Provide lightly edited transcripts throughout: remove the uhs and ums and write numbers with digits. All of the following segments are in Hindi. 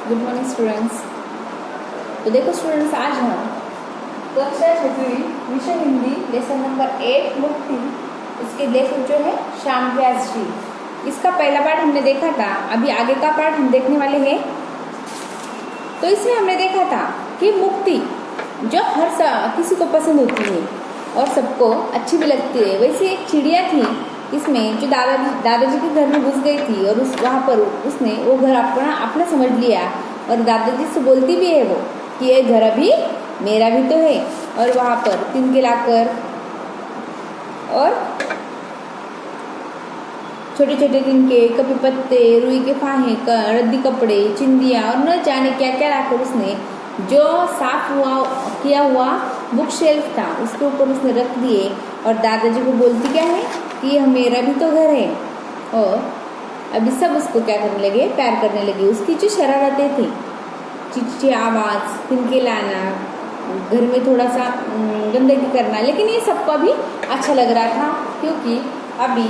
Good morning students. तो देखो स्टूडेंट्स, आज हम कक्षा 6वीं विषय हिंदी लेसन नंबर 8 मुक्ति, इसके लेखक जो है श्याम व्यास जी। इसका पहला पार्ट हमने देखा था, अभी आगे का पार्ट हम देखने वाले हैं। तो इसमें हमने देखा था कि मुक्ति जो हर किसी को पसंद होती है और सबको अच्छी भी लगती है, वैसे एक चिड़िया थी इसमें जो दादाजी के घर में घुस गई थी और वहाँ पर उसने वो घर अपना समझ लिया और दादाजी से बोलती भी है वो कि ये घर अभी मेरा भी तो है। और वहाँ पर तिनके लाकर और छोटे छोटे तिनके, कभी पत्ते, रुई के फाहे, रद्दी कपड़े, चिंदियाँ और न जाने क्या क्या लाकर उसने जो साफ किया हुआ बुक शेल्फ था उसके ऊपर उसने रख दिए और दादाजी को बोलती क्या है कि यह मेरा भी तो घर है। और अभी सब उसको क्या करने लगे, प्यार करने लगे। उसकी जो शरारतें थी, चिच्ची आवाज़, तिनके लाना, घर में थोड़ा सा गंदगी करना, लेकिन ये सबको अभी अच्छा लग रहा था क्योंकि अभी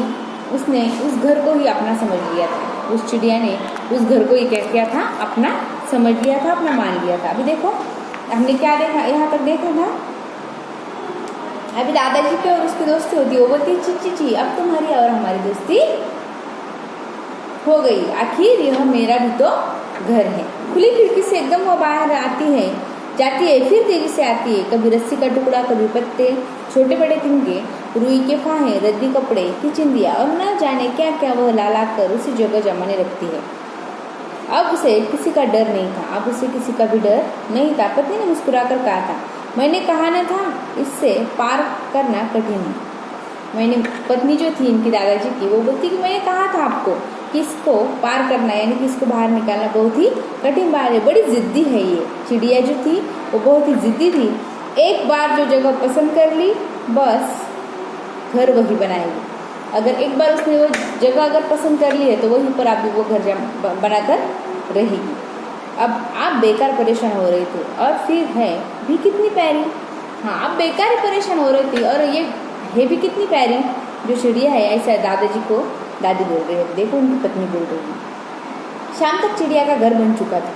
उसने उस घर को ही अपना समझ लिया था। उस चिड़िया ने उस घर को ही क्या किया था, अपना समझ लिया था, अपना मान लिया था। अभी देखो हमने क्या देखा, यहाँ तक देखा था। अभी दादाजी की और उसकी दोस्ती होती है, वो बोलती ची अब तुम्हारी और हमारी दोस्ती हो गई, आखिर यह मेरा भी तो घर है। खुली खिड़की से एकदम वो बाहर आती है, जाती है, फिर तेजी से आती है। कभी रस्सी का टुकड़ा, कभी पत्ते, छोटे बड़े तिनके, रुई के फाहे, रद्दी कपड़े की चिंदिया और न जाने क्या क्या वह ला कर उसी जगह जमाने रखती है। अब उसे किसी का डर नहीं था, अब उसे किसी का भी डर नहीं था। पत्नी ने मुस्कुराकर कहा था, मैंने कहा न था इससे पार करना कठिन है। पत्नी जो थी इनकी दादाजी की, वो बोलती कि मैंने कहा था आपको कि इसको पार करना यानी कि इसको बाहर निकालना बहुत ही कठिन बात है, बड़ी जिद्दी है। ये चिड़िया जो थी वो बहुत ही जिद्दी थी। एक बार जो जगह पसंद कर ली बस घर वही बनाएगी। अगर एक बार उसने वो जगह अगर पसंद कर ली है तो वहीं पर आप भी वो घर बनाकर रहेगी। अब आप बेकार परेशान हो रही थी और फिर है भी कितनी प्यारी। हाँ, आप बेकार ही परेशान हो रही थी और ये है भी कितनी प्यारी जो चिड़िया है, ऐसा दादाजी को दादी बोल रही है। देखो उनकी पत्नी बोल रही है। शाम तक चिड़िया का घर बन चुका था।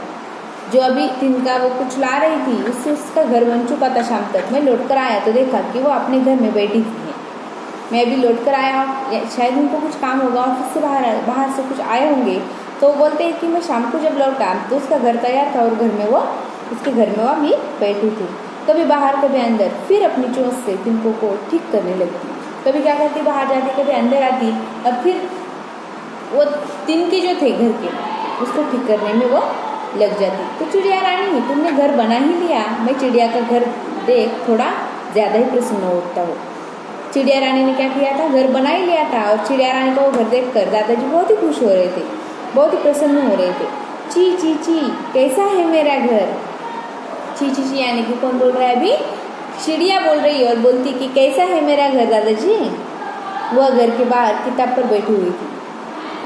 जो अभी तिनका वो कुछ ला रही थी उससे उसका घर बन चुका था। शाम तक मैं लौट कर आया तो देखा कि वो अपने घर में बैठी थी। मैं भी लौट कर आया, शायद उनको कुछ काम होगा, ऑफिस से बाहर से कुछ आए होंगे। तो वो बोलते हैं कि मैं शाम को जब लौटा तो उसका घर तैयार था और उसके घर में वो अभी बैठी थी। कभी बाहर कभी अंदर, फिर अपनी चोंच से तिनकों को ठीक करने लगती। कभी क्या करती, बाहर जाती, कभी अंदर आती और फिर वो तिनके जो थे घर के उसको ठीक करने में वो लग जाती। तो चिड़िया रानी तुमने घर बना ही लिया। मैं चिड़िया का घर देख थोड़ा ज़्यादा ही प्रसन्न होता हूँ। चिड़िया रानी ने क्या किया था, घर बना ही लिया था और चिड़िया रानी का वो घर देख कर दादाजी बहुत ही खुश हो रहे थे, बहुत ही प्रसन्न हो रहे थे। ची कैसा है मेरा घर। ची यानी कि कौन बोल रहा है, अभी चिड़िया बोल रही है और बोलती कि कैसा है मेरा घर दादाजी। वह घर के बाहर किताब पर बैठी हुई थी।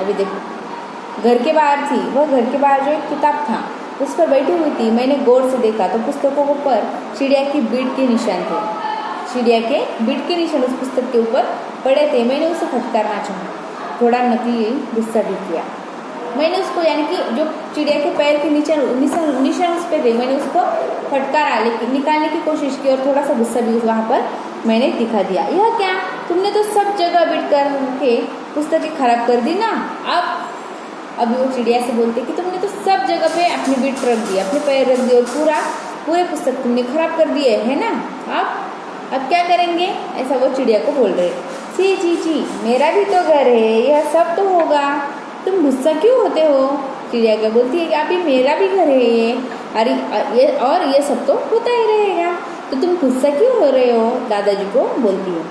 अभी देखो घर के बाहर थी, वह घर के बाहर जो एक किताब था उस पर बैठी हुई थी। मैंने गौर से देखा तो पुस्तकों पर चिड़िया की बीट के निशान थे। चिड़िया के बीट के निशान उस पुस्तक के ऊपर पड़े थे। मैंने उसे फटकारना चाहा, थोड़ा नकली गुस्सा भी किया। मैंने उसको यानी कि जो चिड़िया के पैर के निशान उस पर थे, मैंने उसको फटकारा, लेकिन निकालने की कोशिश की और थोड़ा सा गुस्सा भी वहाँ पर मैंने दिखा दिया। यह क्या, तुमने तो सब जगह बीट करके पुस्तकें खराब कर दी ना। अभी वो चिड़िया से बोलते कि तुमने तो सब जगह पे अपनी बीट रख दी, अपने पैर रख दिए और पूरे पुस्तक तुमने खराब कर दिए है ना। अब क्या करेंगे, ऐसा वो चिड़िया को बोल रहे। ची मेरा भी तो घर है, यह सब तो होगा, तुम गुस्सा क्यों होते हो। चिड़िया क्या बोलती है कि अभी मेरा भी घर है ये, अरे ये सब तो होता ही रहेगा, तो तुम गुस्सा क्यों हो रहे हो, दादाजी को बोलती है।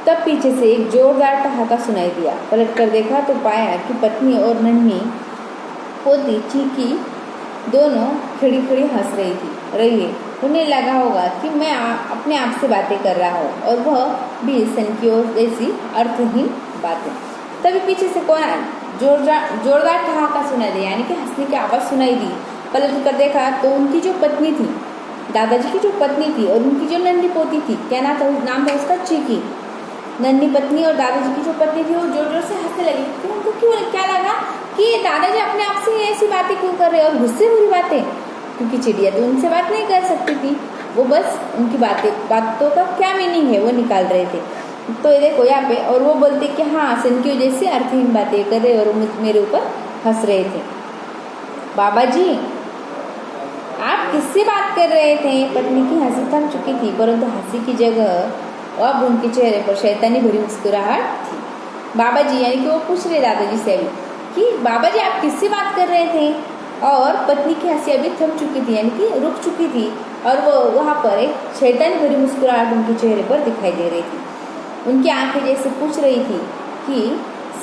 तब पीछे से एक जोरदार ठहाका सुनाई दिया। पलट कर देखा तो पाया कि पत्नी और नन्ही पोती चीकी दोनों खड़ी हंस रही है। उन्हें लगा होगा कि मैं अपने आप से बातें कर रहा हूँ और वह भी सनकियों जैसी अर्थहीन बातें। तभी पीछे से कौन जोरदार ठहाका सुनाई दिया, यानी कि हंसने की आवाज़ सुनाई दी। पलट कर देखा तो उनकी जो पत्नी थी, दादाजी की जो पत्नी थी और उनकी जो नन्ही पोती थी, क्या नाम था उसका, चीकी। नन्ही पत्नी और दादाजी की जो पत्नी थी वो जोर जोर से हंसने लगी। तो उनको क्या लगा कि दादाजी अपने आप से ऐसी बातें क्यों कर रहे हैं और गुस्से भरी बातें, क्योंकि चिड़िया तो उनसे बात नहीं कर सकती थी, वो बस उनकी बातों का क्या मीनिंग है वो निकाल रहे थे। तो ये देखो यहाँ पे, और वो बोलते कि हाँ सन की वजह से अर्थहीन बातें कर रहे और वो मेरे ऊपर हंस रहे थे। बाबा जी आप किससे बात कर रहे थे? पत्नी की हंसी थम चुकी थी, परंतु हंसी की जगह अब उनके चेहरे पर शैतानी भरी मुस्कुराहट थी। बाबा जी यानी कि वो पूछ रहे दादाजी से अभी कि बाबा जी आप किससे बात कर रहे थे? और पत्नी की हंसी अभी थम चुकी थी यानी कि रुक चुकी थी, और वो वहाँ पर एक शैतानी भरी मुस्कुराहट उनके चेहरे पर दिखाई दे रही थी। उनकी आंखें जैसे पूछ रही थी कि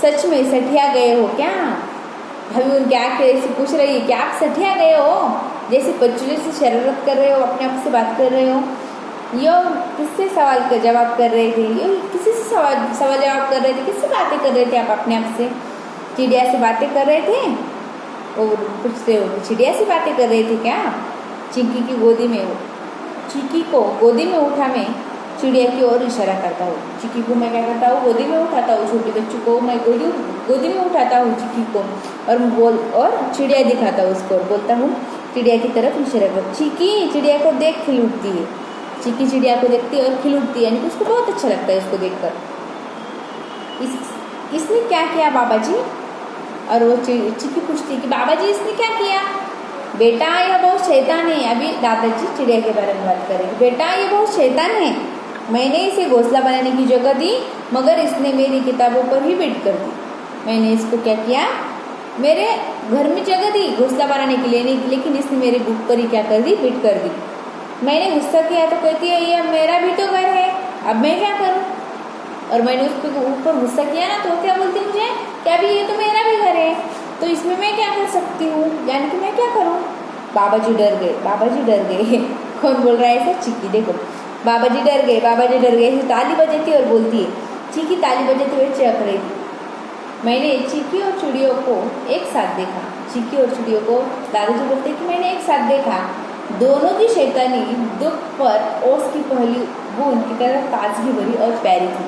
सच में सठिया गए हो क्या? अभी उनकी आंखें ऐसे पूछ रही है कि आप सठिया गए हो, जैसे बच्चों जैसे शरारत कर रहे हो, अपने आप से बात कर रहे हो। यो किससे सवाल का जवाब कर रहे थे? यो किसी से सवाल जवाब कर रहे थे? किससे बातें कर रहे थे आप अपने आप से? चिड़िया से बातें कर रहे थे? और पूछते हो चिड़िया से बातें कर रहे थे क्या? चिंकी की गोदी में, चिंकी को गोदी में उठा मैं चिड़िया की ओर इशारा करता हूँ। चिक्की को मैं क्या करता हूँ? गोदी में उठाता हूँ। छोटे बच्चों को मैं गोदी में उठाता हूँ चिक्की को, और चिड़िया दिखाता हूँ उसको, और बोलता हूँ चिड़िया की तरफ इशारा कर। चिक्की चिड़िया को देख खिल उठती है। चिक्की चिड़िया को देखती है और खिल उठती है, यानी कि उसको बहुत अच्छा लगता है उसको देखकर। इसने क्या किया बाबा जी? और वो चिक्की पूछती है कि बाबा जी इसने क्या किया? बेटा यह बहुत शैतान है। अभी दादाजी चिड़िया के बारे में बात करेंगे। बेटा ये बहुत शैतान है, मैंने इसे घोंसला बनाने की जगह दी मगर इसने मेरी किताबों पर ही बेट कर दी। मैंने इसको क्या किया? मेरे घर में जगह दी घोंसला बनाने के लिए, नहीं, लेकिन इसने मेरे बुक पर ही क्या कर दी? बेट कर दी। मैंने गुस्सा किया तो कहती है ये मेरा भी तो घर है, अब मैं क्या करूँ? और मैंने उसके ऊपर गुस्सा किया ना, तो क्या बोलती मुझे कि अभी ये तो मेरा भी घर है, तो इसमें मैं क्या कर सकती हूँ, यानी कि मैं क्या करूँ? बाबा जी डर गए, बाबा जी डर गए। कौन बोल रहा है ऐसा? चिक्की। देखो बाबा जी डर गए, बाबा जी डर गए। ताली बजाती और बोलती है, चिक्की ताली बजाती हुए चहक रही थी। मैंने चिक्की और चिड़ियों को एक साथ देखा। चिक्की और चिड़ियों को दादाजी बोलते कि मैंने एक साथ देखा। दोनों की शैतानी दुख पर ओस की पहली बूंद की तरह ताजगी भरी और प्यारी थी।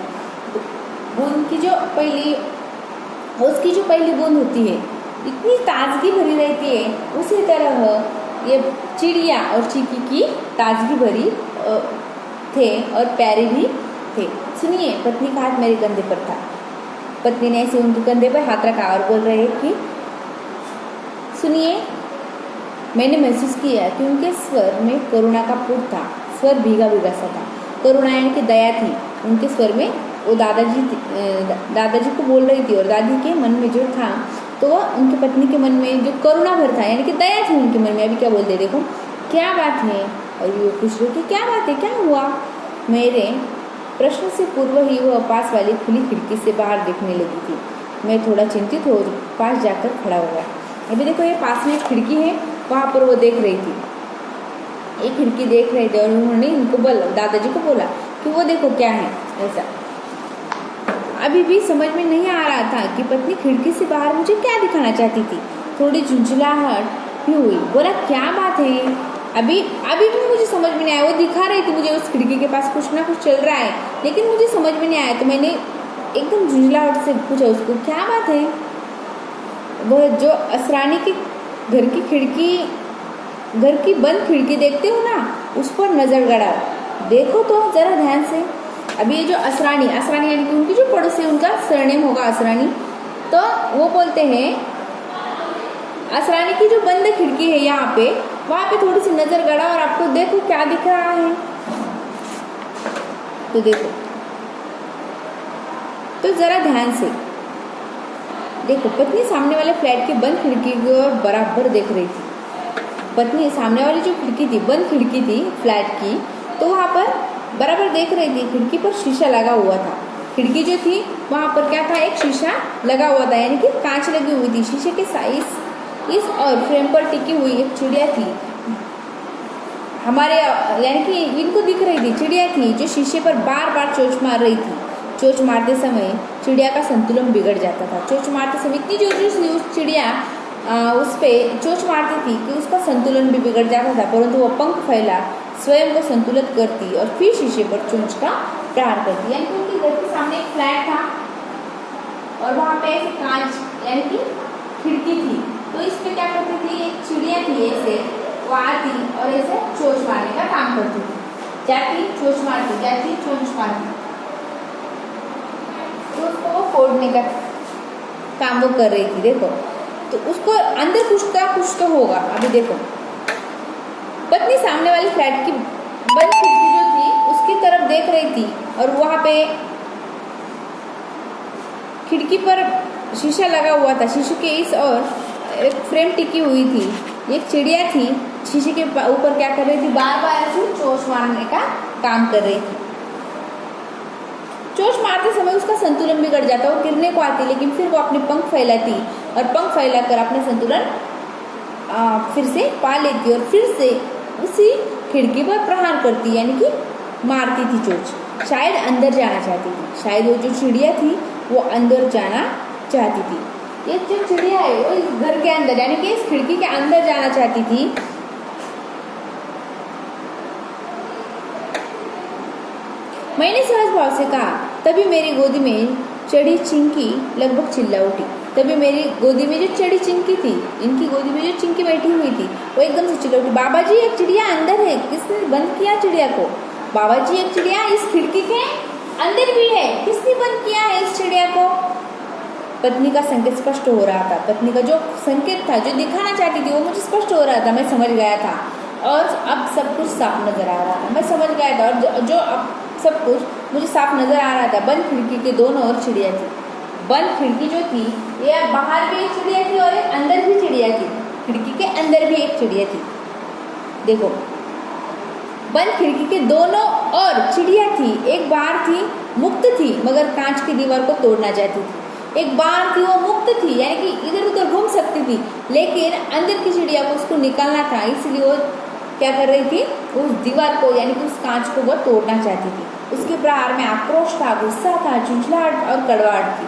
बूंद की जो पहली ओस की जो पहली बूंद होती है इतनी ताजगी भरी रहती है, उसी तरह ये चिड़िया और चिक्की की ताजगी भरी थे और प्यारे भी थे। सुनिए, पत्नी का हाथ मेरे कंधे पर था। पत्नी ने ऐसे उनके कंधे पर हाथ रखा और बोल रहे कि सुनिए, मैंने महसूस किया कि उनके स्वर में करुणा का पुट था। स्वर भीगा भीगा सा था। करुणा यानी कि दया थी उनके स्वर में। वो दादाजी को बोल रही थी, और दादी के मन में जो था तो वह उनकी पत्नी के मन में जो करुणा भर था, यानी कि दया थी उनके मन में। अभी क्या बोलते, देखो क्या बात है? और वो पूछ रही थी क्या बात है, क्या हुआ? मेरे प्रश्न से पूर्व ही वह पास वाली खुली खिड़की से बाहर देखने लगी थी। मैं थोड़ा चिंतित हो पास जाकर खड़ा हुआ। अभी देखो ये पास में एक खिड़की है, वहाँ पर वो देख रही थी। एक खिड़की देख रहे थे और उन्होंने इनको बोला, दादाजी को बोला कि वो देखो क्या है ऐसा। अभी भी समझ में नहीं आ रहा था कि पत्नी खिड़की से बाहर मुझे क्या दिखाना चाहती थी। थोड़ी झुंझलाहट भी हुई। बोला क्या बात है? अभी भी मुझे समझ में नहीं आया। वो दिखा रही थी मुझे उस खिड़की के पास कुछ ना कुछ चल रहा है, लेकिन मुझे समझ में नहीं आया। तो मैंने एकदम झुंझलाहट से पूछा उसको क्या बात है? वह जो असरानी के घर की खिड़की, घर की बंद खिड़की देखते हो ना, उस पर नजर गड़ाओ, देखो तो जरा ध्यान से। अभी ये जो असरानी यानी कि उनकी जो पड़ोसी, उनका सरनेम होगा असरानी, तो वो बोलते हैं असरानी की जो बंद खिड़की है यहाँ पे, वहाँ पे थोड़ी सी नजर गड़ा और आपको देखो क्या दिख रहा है। तो देखो, तो जरा ध्यान से देखो। पत्नी सामने वाले फ्लैट की बंद खिड़की की ओर बराबर देख रही थी। पत्नी सामने वाली जो खिड़की थी, बंद खिड़की थी फ्लैट की, तो वहाँ पर बराबर देख रही थी। खिड़की पर शीशा लगा हुआ था। खिड़की जो थी वहाँ पर क्या था? एक शीशा लगा हुआ था, यानी कि कांच लगी हुई थी। शीशे के साइज इस और फ्रेम पर टिकी हुई एक चिड़िया थी हमारे, यानी कि इनको दिख रही थी। चिड़िया थी जो शीशे पर बार बार चोंच मार रही थी। चोंच मारते समय चिड़िया का संतुलन बिगड़ जाता था। चोंच मारते समय इतनी जोर से उस चिड़िया उस पर चोंच मारती थी कि उसका संतुलन भी बिगड़ जाता था, परंतु वो पंख फैला स्वयं को संतुलित करती और फिर शीशे पर चोंच का प्रहार करती। यानी कि उनके घर के सामने एक फ्लैट था और वहाँ पे ऐसे कांच, यानी कि खिड़की थी, तो इस पे क्या करती थी, एक चिड़िया थी ऐसे, वो आती और ऐसे चोंच मारने का काम करती थी, जाती चोंच मारती, जाती चोंच मारती, तो उसको वो फोड़ने का काम वो कर रही थी। देखो तो उसको अंदर कुछ तो होगा। अभी देखो, पत्नी सामने वाली फ्लैट की बंद खिड़की जो थी उसकी तरफ देख रही थी, और वहां पे खिड़की पर शीशा लगा हुआ था, शीशे के इस और एक फ्रेम टिकी हुई थी, एक चिड़िया थी शीशे के ऊपर क्या कर रही थी, बार बार ऐसे चोंच मारने का काम कर रही थी। चोंच मारते समय उसका संतुलन बिगड़ जाता, वो गिरने को आती, लेकिन फिर वो अपने पंख फैलाती और पंख फैलाकर अपने संतुलन फिर से पा लेती और फिर से उसी खिड़की पर प्रहार करती, यानी कि मारती थी चोंच। शायद अंदर जाना चाहती थी, शायद वो जो चिड़िया थी वो अंदर जाना चाहती थी। ये जो चिड़िया है वो इस घर के अंदर, यानी कि इस खिड़की के अंदर जाना चाहती थी। मैंने सहज भाव से कहा, तभी मेरी गोदी में चढ़ी चिंकी लगभग चिल्ला उठी। तभी मेरी गोदी में जो चढ़ी चिंकी थी, इनकी गोदी में जो चिंकी बैठी हुई थी, वो एकदम से चिल्ला उठी, बाबा जी एक चिड़िया अंदर है, किसने बंद किया चिड़िया को? बाबा जी एक चिड़िया इस खिड़की के अंदर भी है, किसने बंद किया है इस चिड़िया को? पत्नी का संकेत स्पष्ट हो रहा था, पत्नी का जो संकेत था, जो दिखाना चाहती थी, वो मुझे स्पष्ट हो रहा था, मैं समझ गया था, और अब सब कुछ साफ नजर आ रहा था, मैं समझ गया था, और जो अब सब कुछ मुझे साफ नजर आ रहा था। बंद खिड़की के दोनों ओर चिड़िया थी। बंद खिड़की जो थी, ये बाहर भी एक चिड़िया थी और एक अंदर भी चिड़िया थी, खिड़की के अंदर भी एक चिड़िया थी। देखो, बंद खिड़की के दोनों ओर चिड़िया थी, एक बाहर थी मुक्त थी मगर कांच की दीवार को तोड़ना चाहती थी, एक बाहर थी वो मुक्त थी, यानी कि इधर उधर घूम सकती थी, लेकिन अंदर की चिड़िया को उसको निकालना था, इसलिए वो क्या कर रही थी, उस दीवार को यानी कि उस कांच को वो तोड़ना चाहती थी। उसके प्रहार में आक्रोश था, गुस्सा था, झुंझलाहट और कड़वाहट थी।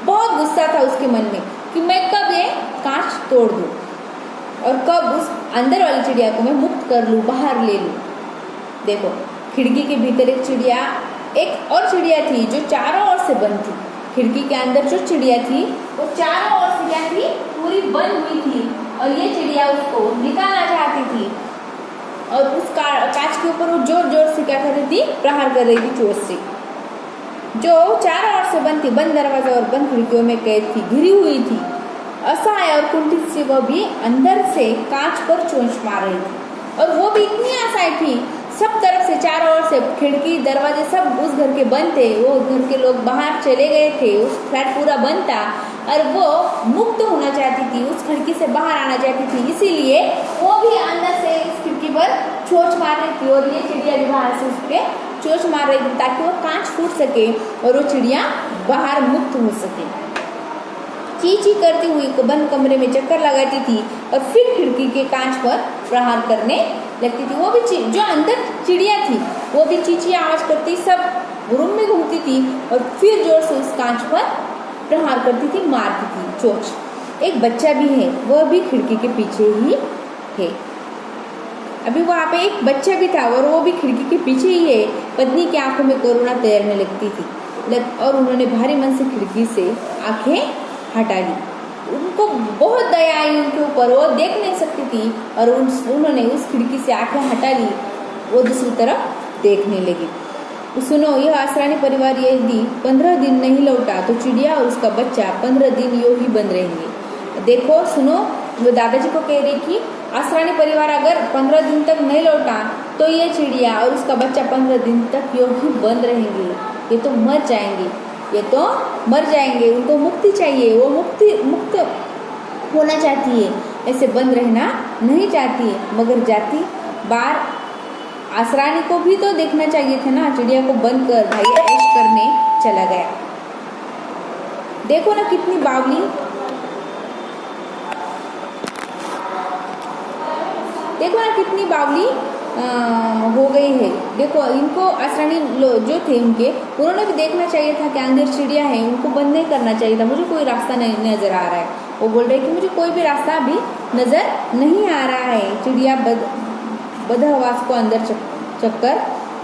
बहुत गुस्सा था उसके मन में कि मैं कब ये कांच तोड़ दूं और कब उस अंदर वाली चिड़िया को मैं मुक्त कर लूं, बाहर ले लूं। देखो, खिड़की के भीतर एक और चिड़िया थी जो चारों ओर से बंद थी। खिड़की के अंदर जो चिड़िया थी वो चारों ओर से क्या थी, पूरी बंद हुई थी, और ये चिड़िया उसको निकालना चाहती थी, और उस कांच के ऊपर वो जोर जोर से क्या कर रही थी, प्रहार कर रही थी चोंच से, जो चारों ओर से बंद थी। बंद दरवाजा और बंद खिड़कियों में कैद थी, घिरी हुई थी, असहाय और कुंठित से वह भी अंदर से कांच पर चोंच मार रही थी, और वो भी इतनी असहाय थी, सब तरफ से चारों ओर से खिड़की दरवाजे सब उस घर के बंद थे, वो घर के लोग बाहर चले गए थे, उस फ्लैट पूरा बंद था, और वो मुक्त होना चाहती थी, उस खिड़की से बाहर आना चाहती थी, इसीलिए वो भी अंदर से इस खिड़की पर चोंच मार रही थी, और ये चिड़िया भी बाहर से उस पर चोंच मार रही थी ताकि वो कांच फूट सके और वो चिड़िया बाहर मुक्त हो सके। ची ची करती हुई बंद कमरे में चक्कर लगाती थी और फिर खिड़की के कांच पर प्रहार करने लगती थी। वो भी जो अंदर चिड़िया थी वो भी चींची आवाज करती, सब रूम में घूमती थी और फिर जोर से उस कांच पर प्रहार करती थी, मारती थी चोंच। एक बच्चा भी है, वह भी खिड़की के पीछे ही है। अभी वहाँ पे एक बच्चा भी था और वो भी खिड़की के पीछे ही है। पत्नी की आंखों में करुणा तैरने लगती थी, और उन्होंने भारी मन से खिड़की से आंखें हटा ली। उनको बहुत दया आई उनके ऊपर, वो देख नहीं सकती थी, और उन्होंने उस खिड़की से आंखें हटा ली, वो दूसरी तरफ देखने लगी। सुनो, यह आसरानी परिवार यदि 15 दिन नहीं लौटा तो चिड़िया और उसका बच्चा 15 दिन यूं ही बंद रहेंगे। देखो, सुनो, वो दादाजी को कह रही कि आसरानी परिवार अगर 15 दिन तक नहीं लौटा तो ये चिड़िया और उसका बच्चा 15 दिन तक यूं ही बंद रहेंगे, ये तो मर जाएंगे, ये तो मर जाएंगे। उनको मुक्ति चाहिए, वो मुक्त होना चाहती है, ऐसे बंद रहना नहीं चाहती है। मगर जाती बार आसरानी को भी तो देखना चाहिए था ना। चिड़िया को बंद कर भाई ऐश करने चला गया। देखो ना कितनी बावली, देखो ना कितनी बावली हो गई है। देखो, इनको आसरानी जो थे उन्होंने भी देखना चाहिए था कि अंदर चिड़िया है, उनको बंद नहीं करना चाहिए था। मुझे कोई रास्ता नहीं नजर आ रहा है, वो बोल रहे कि मुझे कोई भी रास्ता अभी नजर नहीं आ रहा है। चिड़िया बदहवास को अंदर चक्कर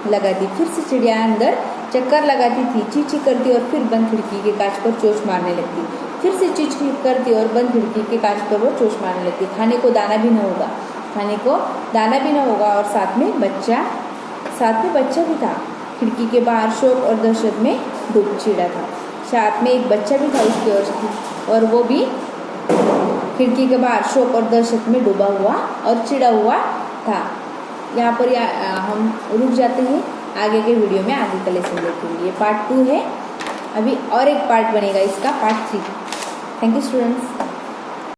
लगाती, फिर से चिड़िया अंदर चक्कर लगाती थी, चींची करती और फिर बंद खिड़की के कांच पर चोंच मारने लगती। फिर से चीज करती और बंद खिड़की के कांच पर वो चोंच मारने लगती। खाने को दाना भी न होगा, खाने को दाना भी न होगा और साथ में बच्चा भी था। खिड़की के बाहर शौक और दहशत में डूब चिड़ा था। साथ में एक बच्चा भी था उसकी और वो भी खिड़की के बाहर शौक और दहशत में डूबा हुआ और चिड़ा हुआ था। यहाँ पर हम रुक जाते हैं, आगे के वीडियो में आगे का लेसन देखेंगे। ये पार्ट 2 है, अभी और एक पार्ट बनेगा इसका, पार्ट 3। Thank you students.